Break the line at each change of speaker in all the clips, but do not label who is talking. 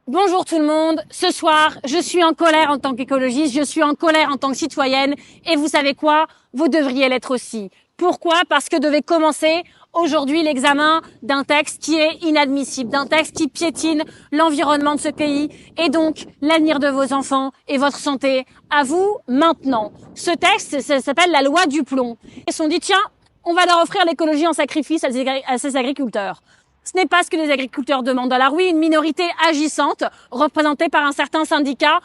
Bonjour tout le monde. Ce soir, je suis en colère en tant qu'écologiste, je suis en colère en tant que citoyenne. Et vous savez quoi? Vous devriez l'être aussi. Pourquoi? Parce que devait commencer aujourd'hui l'examen d'un texte qui est inadmissible, d'un texte qui piétine l'environnement de ce pays et donc l'avenir de vos enfants et votre santé. À vous maintenant. Ce texte, ça s'appelle la loi du plomb. Ils se sont dit, tiens, on va leur offrir l'écologie en sacrifice à ces agriculteurs. Ce n'est pas ce que les agriculteurs demandent. Alors oui, une minorité agissante, représentée par un certain syndicat,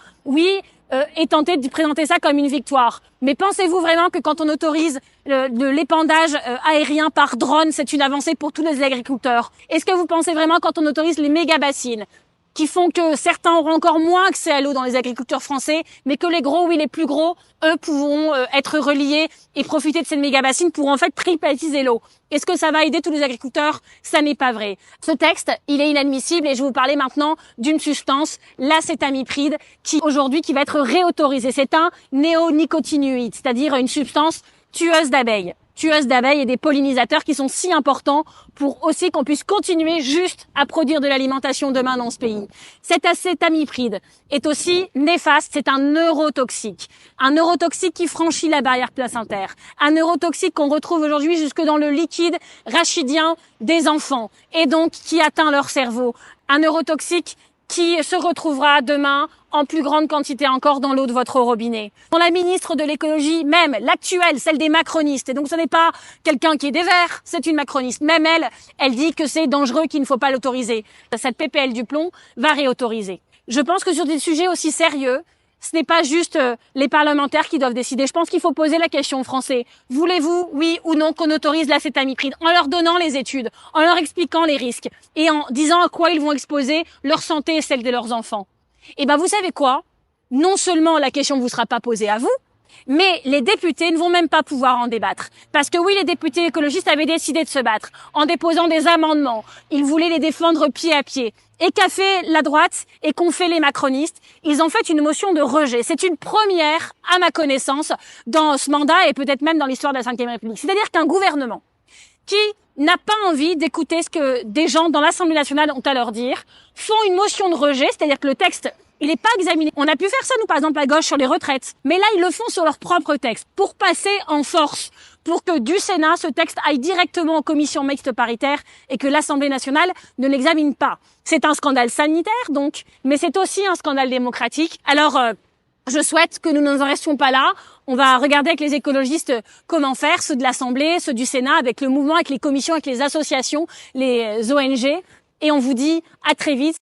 est tentée de présenter ça comme une victoire. Mais pensez-vous vraiment que quand on autorise l'épandage aérien par drone, c'est une avancée pour tous les agriculteurs? Est-ce que vous pensez vraiment quand on autorise les méga-bassines qui font que certains auront encore moins accès à l'eau dans les agriculteurs français, mais que les gros, oui, les plus gros, eux, pourront être reliés et profiter de ces méga-bassines pour en fait privatiser l'eau. Est-ce que ça va aider tous les agriculteurs? Ça n'est pas vrai. Ce texte, il est inadmissible et je vais vous parler maintenant d'une substance, l'acétamipride, qui va être réautorisée. C'est un néonicotinoïde, c'est-à-dire une substance tueuse d'abeilles et des pollinisateurs qui sont si importants pour aussi qu'on puisse continuer juste à produire de l'alimentation demain dans ce pays. Cet acétamipride est aussi néfaste, c'est un neurotoxique qui franchit la barrière placentaire, un neurotoxique qu'on retrouve aujourd'hui jusque dans le liquide rachidien des enfants et donc qui atteint leur cerveau, un neurotoxique qui se retrouvera demain en plus grande quantité encore dans l'eau de votre robinet. La ministre de l'écologie, même l'actuelle, celle des macronistes, et donc ce n'est pas quelqu'un qui est des Verts, c'est une macroniste, même elle dit que c'est dangereux, qu'il ne faut pas l'autoriser. Cette PPL du plomb va réautoriser. Je pense que sur des sujets aussi sérieux, ce n'est pas juste les parlementaires qui doivent décider. Je pense qu'il faut poser la question aux Français. Voulez-vous, oui ou non, qu'on autorise l'acétamipride en leur donnant les études, en leur expliquant les risques et en disant à quoi ils vont exposer leur santé et celle de leurs enfants? Eh ben, vous savez quoi? Non seulement la question ne vous sera pas posée à vous, mais les députés ne vont même pas pouvoir en débattre. Parce que oui, les députés écologistes avaient décidé de se battre en déposant des amendements. Ils voulaient les défendre pied à pied. Et qu'a fait la droite et qu'ont fait les macronistes? Ils ont fait une motion de rejet. C'est une première, à ma connaissance, dans ce mandat et peut-être même dans l'histoire de la Ve République. C'est-à-dire qu'un gouvernement qui n'a pas envie d'écouter ce que des gens dans l'Assemblée nationale ont à leur dire, font une motion de rejet, c'est-à-dire que le texte, il n'est pas examiné. On a pu faire ça, nous, par exemple, à gauche, sur les retraites. Mais là, ils le font sur leur propre texte, pour passer en force, pour que du Sénat, ce texte aille directement en commission mixte paritaire et que l'Assemblée nationale ne l'examine pas. C'est un scandale sanitaire, donc, mais c'est aussi un scandale démocratique. Alors, je souhaite que nous n'en restions pas là. On va regarder avec les écologistes comment faire, ceux de l'Assemblée, ceux du Sénat, avec le mouvement, avec les commissions, avec les associations, les ONG. Et on vous dit à très vite.